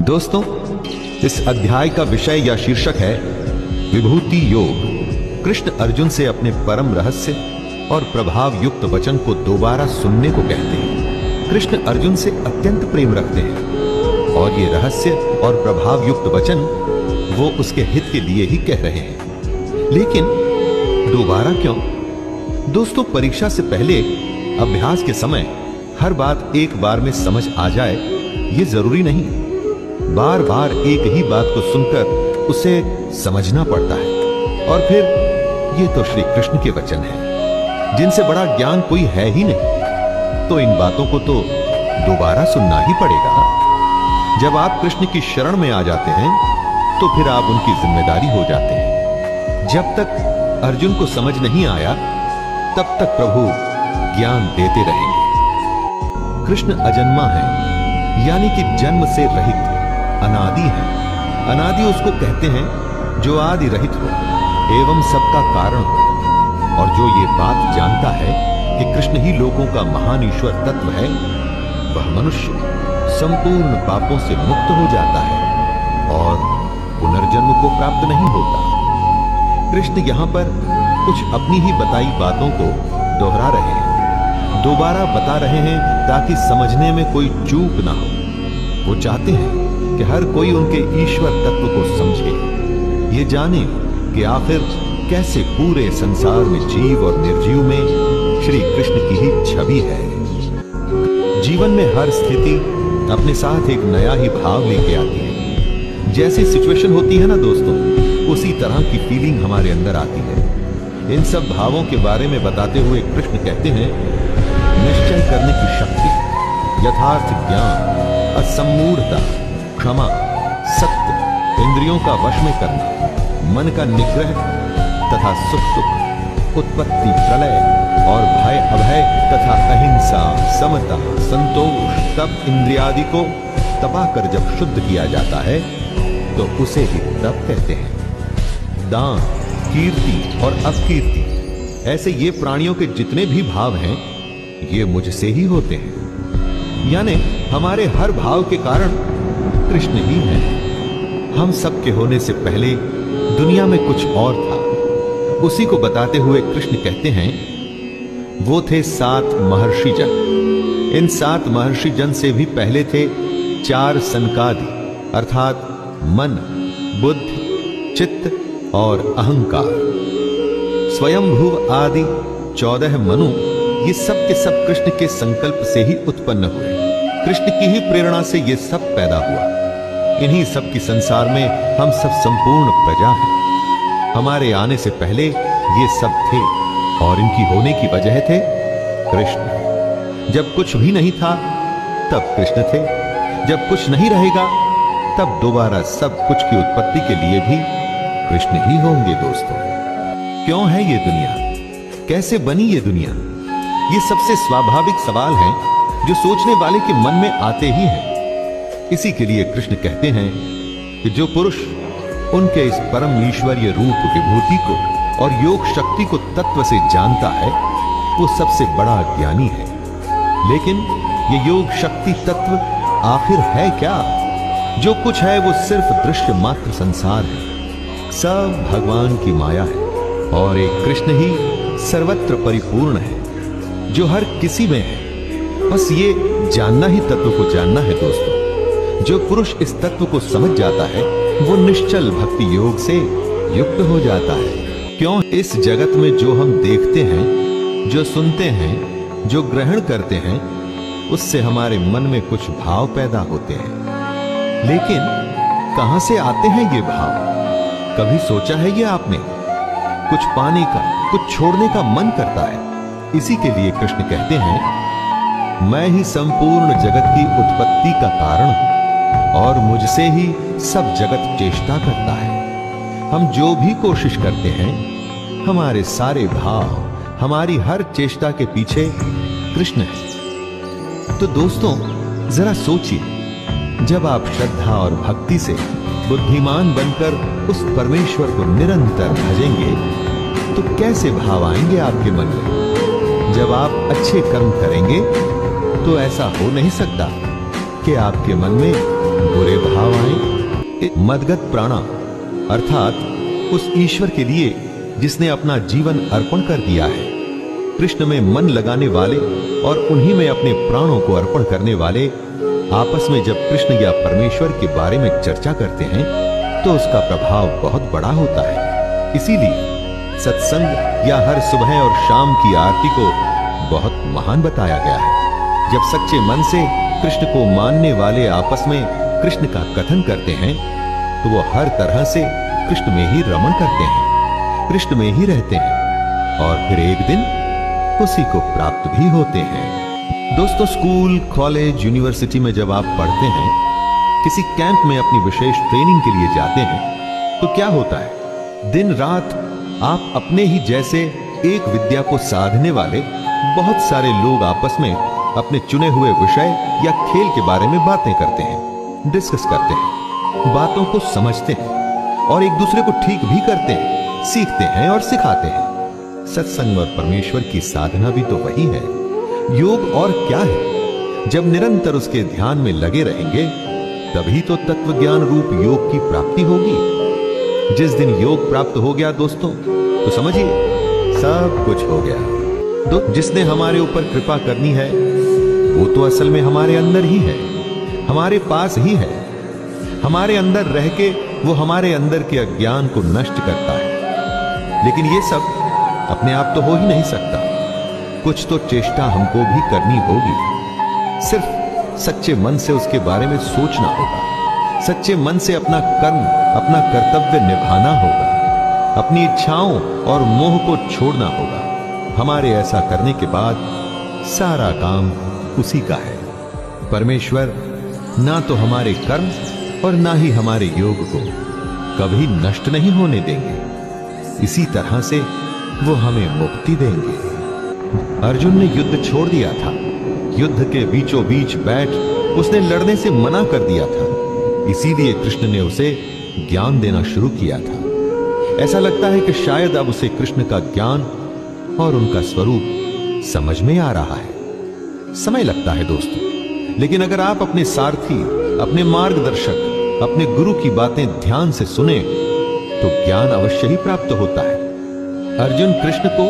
दोस्तों, इस अध्याय का विषय या शीर्षक है विभूति योग। कृष्ण अर्जुन से अपने परम रहस्य और प्रभाव युक्त वचन को दोबारा सुनने को कहते हैं। कृष्ण अर्जुन से अत्यंत प्रेम रखते हैं और ये रहस्य और प्रभाव युक्त वचन वो उसके हित के लिए ही कह रहे हैं। लेकिन दोबारा क्यों? दोस्तों, परीक्षा से पहले अभ्यास के समय हर बात एक बार में समझ आ जाए ये जरूरी नहीं। बार बार एक ही बात को सुनकर उसे समझना पड़ता है। और फिर ये तो श्री कृष्ण के वचन हैं, जिनसे बड़ा ज्ञान कोई है ही नहीं, तो इन बातों को तो दोबारा सुनना ही पड़ेगा। जब आप कृष्ण की शरण में आ जाते हैं तो फिर आप उनकी जिम्मेदारी हो जाते हैं। जब तक अर्जुन को समझ नहीं आया तब तक प्रभु ज्ञान देते रहेंगे। कृष्ण अजन्मा है, यानी कि जन्म से रहित, अनादि है। अनादि उसको कहते हैं जो आदि रहित हो एवं सबका कारण हो, और जो ये बात जानता है कि कृष्ण ही लोगों का महान ईश्वर तत्व है, वह मनुष्य संपूर्ण पापों से मुक्त हो जाता है और पुनर्जन्म को प्राप्त नहीं होता। कृष्ण यहां पर कुछ अपनी ही बताई बातों को दोहरा रहे हैं, दोबारा बता रहे हैं ताकि समझने में कोई चूक ना हो। वो चाहते हैं कि हर कोई उनके ईश्वर तत्व को समझे, ये जाने कि आखिर कैसे पूरे संसार में जीव और निर्जीव में श्री कृष्ण की ही छवि है। जीवन में हर स्थिति अपने साथ एक नया ही भाव लेके आती है। जैसी सिचुएशन होती है ना दोस्तों, उसी तरह की फीलिंग हमारे अंदर आती है। इन सब भावों के बारे में बताते हुए कृष्ण कहते हैं, निश्चय करने की शक्ति, यथार्थ ज्ञान, असम्मूढ़ता, क्षमा, सत्य, इंद्रियों का वश में करना, मन का निग्रह तथा सुख दुख, उत्पत्ति प्रलय और भय अभय तथा अहिंसा, समता, संतोष, तप इंद्रियादि को तपाकर जब शुद्ध किया जाता है तो उसे ही तप कहते हैं। दान, कीर्ति और अपकीर्ति, ऐसे ये प्राणियों के जितने भी भाव हैं ये मुझसे ही होते हैं। यानी हमारे हर भाव के कारण कृष्ण ही है। हम सब के होने से पहले दुनिया में कुछ और था, उसी को बताते हुए कृष्ण कहते हैं, वो थे 7 महर्षि जन। इन 7 महर्षि जन से भी पहले थे 4 सनकादि, अर्थात मन, बुद्धि, चित्त और अहंकार। स्वयंभुव आदि 14 मनु, ये सब के सब कृष्ण के संकल्प से ही उत्पन्न हुए। कृष्ण की ही प्रेरणा से ये सब पैदा हुआ। इन्हीं सब की संसार में हम सब संपूर्ण प्रजा हैं। हमारे आने से पहले ये सब थे और इनकी होने की वजह थे कृष्ण। जब कुछ भी नहीं था तब कृष्ण थे, जब कुछ नहीं रहेगा तब दोबारा सब कुछ की उत्पत्ति के लिए भी कृष्ण ही होंगे। दोस्तों, क्यों है ये दुनिया, कैसे बनी ये दुनिया? ये सबसे स्वाभाविक सवाल हैं जो सोचने वाले के मन में आते ही हैं। इसी के लिए कृष्ण कहते हैं कि जो पुरुष उनके इस परम ईश्वरीय रूप विभूति को और योग शक्ति को तत्व से जानता है वो सबसे बड़ा ज्ञानी है। लेकिन ये योग शक्ति तत्व आखिर है क्या? जो कुछ है वो सिर्फ दृश्य मात्र संसार है, सब भगवान की माया है और एक कृष्ण ही सर्वत्र परिपूर्ण है जो हर किसी में है। बस ये जानना ही तत्व को जानना है। दोस्तों, जो पुरुष इस तत्व को समझ जाता है वो निश्चल भक्ति योग से युक्त हो जाता है। क्यों इस जगत में जो हम देखते हैं, जो सुनते हैं, जो ग्रहण करते हैं, उससे हमारे मन में कुछ भाव पैदा होते हैं। लेकिन कहां से आते हैं ये भाव? कभी सोचा है ये आपने? कुछ पाने का, कुछ छोड़ने का मन करता है। इसी के लिए कृष्ण कहते हैं, मैं ही संपूर्ण जगत की उत्पत्ति का कारण हूं और मुझसे ही सब जगत चेष्टा करता है। हम जो भी कोशिश करते हैं, हमारे सारे भाव, हमारी हर चेष्टा के पीछे कृष्ण है। तो दोस्तों, जरा सोचिए, जब आप श्रद्धा और भक्ति से बुद्धिमान बनकर उस परमेश्वर को निरंतर भजेंगे तो कैसे भाव आएंगे आपके मन में? जब आप अच्छे कर्म करेंगे तो ऐसा हो नहीं सकता कि आपके मन में बुरे भाव मदगत प्राणा अर्थात उस ईश्वर के लिए जिसने अपना जीवन अर्पण कर दिया है। कृष्ण में मन लगाने वाले और उन्हीं में अपने प्राणों को अर्पण करने वाले आपस में जब कृष्ण या परमेश्वर के बारे में चर्चा करते हैं तो उसका प्रभाव बहुत बड़ा होता है। इसीलिए सत्संग या हर सुबह और शाम की आरती को बहुत महान बताया गया है। जब सच्चे मन से कृष्ण को मानने वाले आपस में कृष्ण का कथन करते हैं तो वो हर तरह से कृष्ण में ही रमण करते हैं, कृष्ण में ही रहते हैं और फिर एक दिन उसी को प्राप्त भी होते हैं। दोस्तों, स्कूल, कॉलेज, यूनिवर्सिटी में जब आप पढ़ते हैं, किसी कैंप में अपनी विशेष ट्रेनिंग के लिए जाते हैं तो क्या होता है, दिन रात आप अपने ही जैसे एक विद्या को साधने वाले बहुत सारे लोग आपस में अपने चुने हुए विषय या खेल के बारे में बातें करते हैं, डिस्कस करते हैं, बातों को समझते हैं और एक दूसरे को ठीक भी करते हैं, सीखते हैं और सिखाते हैं। सत्संग और परमेश्वर की साधना भी तो वही है। योग और क्या है? जब निरंतर उसके ध्यान में लगे रहेंगे तभी तो तत्व ज्ञान रूप योग की प्राप्ति होगी। जिस दिन योग प्राप्त हो गया दोस्तों, तो समझिए सब कुछ हो गया। जिसने हमारे ऊपर कृपा करनी है वो तो असल में हमारे अंदर ही है, हमारे पास ही है। हमारे अंदर रह के वो हमारे अंदर के अज्ञान को नष्ट करता है। लेकिन ये सब अपने आप तो हो ही नहीं सकता, कुछ तो चेष्टा हमको भी करनी होगी। सिर्फ सच्चे मन से उसके बारे में सोचना होगा, सच्चे मन से अपना कर्म, अपना कर्तव्य निभाना होगा, अपनी इच्छाओं और मोह को छोड़ना होगा। हमारे ऐसा करने के बाद सारा काम उसी का है। परमेश्वर ना तो हमारे कर्म और ना ही हमारे योग को कभी नष्ट नहीं होने देंगे। इसी तरह से वो हमें मुक्ति देंगे। अर्जुन ने युद्ध छोड़ दिया था, युद्ध के बीचों बीच बैठ उसने लड़ने से मना कर दिया था। इसीलिए कृष्ण ने उसे ज्ञान देना शुरू किया था। ऐसा लगता है कि शायद अब उसे कृष्ण का ज्ञान और उनका स्वरूप समझ में आ रहा है। समय लगता है दोस्तों, लेकिन अगर आप अपने सारथी, अपने मार्गदर्शक, अपने गुरु की बातें ध्यान से सुने तो ज्ञान अवश्य ही प्राप्त होता है। अर्जुन कृष्ण को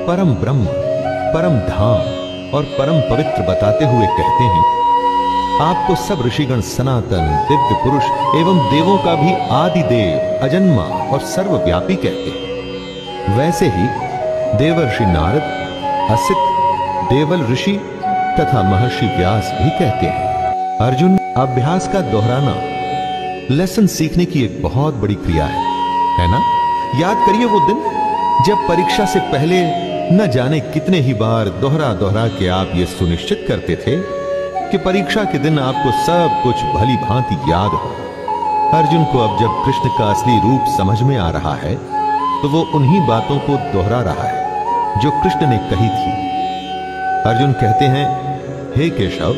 परम ब्रह्म, परम धाम और परम पवित्र बताते हुए कहते हैं, आपको सब ऋषिगण सनातन, दिव्य पुरुष एवं देवों का भी आदि देव, अजन्मा और सर्वव्यापी कहते हैं। वैसे ही देवर्षि नारद, असित, देवल ऋषि तथा महर्षि व्यास भी कहते हैं। अर्जुन, अभ्यास का दोहराना लेसन सीखने की एक बहुत बड़ी क्रिया है ना? याद करिए वो दिन जब परीक्षा से पहले न जाने कितने ही बार दोहरा दोहरा के आप ये सुनिश्चित करते थे कि परीक्षा के दिन आपको सब कुछ भली भांति याद हो। अर्जुन को अब जब कृष्ण का असली रूप समझ में आ रहा है तो वो उन्हीं बातों को दोहरा रहा है जो कृष्ण ने कही थी। अर्जुन कहते हैं, हे केशव,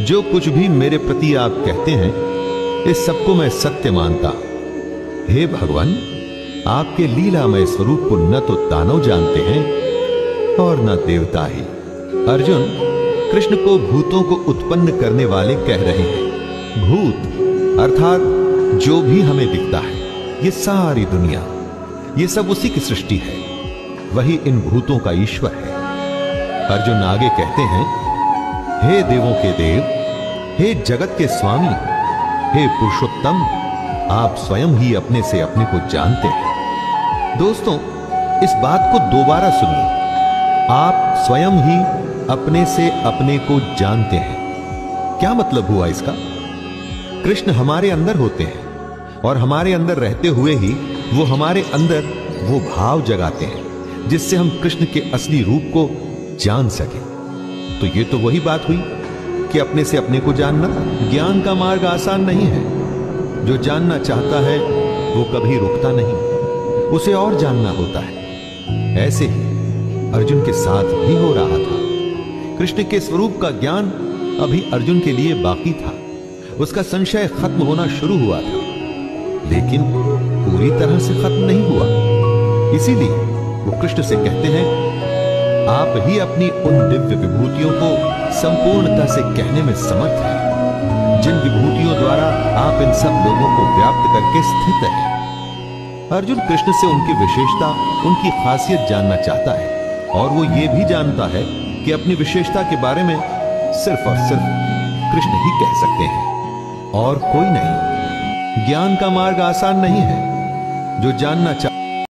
जो कुछ भी मेरे प्रति आप कहते हैं इस सबको मैं सत्य मानता। हे भगवान, आपके लीलामय स्वरूप को न तो दानव जानते हैं और न देवता ही। अर्जुन कृष्ण को भूतों को उत्पन्न करने वाले कह रहे हैं। भूत अर्थात जो भी हमें दिखता है, ये सारी दुनिया, ये सब उसी की सृष्टि है, वही इन भूतों का ईश्वर है। अर्जुन आगे कहते हैं, हे देवों के देव, हे जगत के स्वामी, हे पुरुषोत्तम, आप स्वयं ही अपने से अपने को जानते हैं। दोस्तों, इस बात को दोबारा सुनिए, आप स्वयं ही अपने से अपने को जानते हैं। क्या मतलब हुआ इसका? कृष्ण हमारे अंदर होते हैं और हमारे अंदर रहते हुए ही वो हमारे अंदर वो भाव जगाते हैं जिससे हम कृष्ण के असली रूप को जान सकें। तो ये तो वही बात हुई कि अपने से अपने को जानना। ज्ञान का मार्ग आसान नहीं है। जो जानना चाहता है वो कभी रुकता नहीं, उसे और जानना होता है। ऐसे ही अर्जुन के साथ भी हो रहा था। कृष्ण के स्वरूप का ज्ञान अभी अर्जुन के लिए बाकी था। उसका संशय खत्म होना शुरू हुआ था, लेकिन पूरी तरह से खत्म नहीं हुआ। इसीलिए वो कृष्ण से कहते हैं, आप ही अपनी उन दिव्य विभूतियों को संपूर्णता से कहने में समर्थ हैं, जिन विभूतियों द्वारा आप इन सब लोगों को व्याप्त करके स्थित है। अर्जुन कृष्ण से उनकी विशेषता, उनकी खासियत जानना चाहता है, और वो ये भी जानता है कि अपनी विशेषता के बारे में सिर्फ और सिर्फ कृष्ण ही कह सकते हैं और कोई नहीं। ज्ञान का मार्ग आसान नहीं है। जो जानना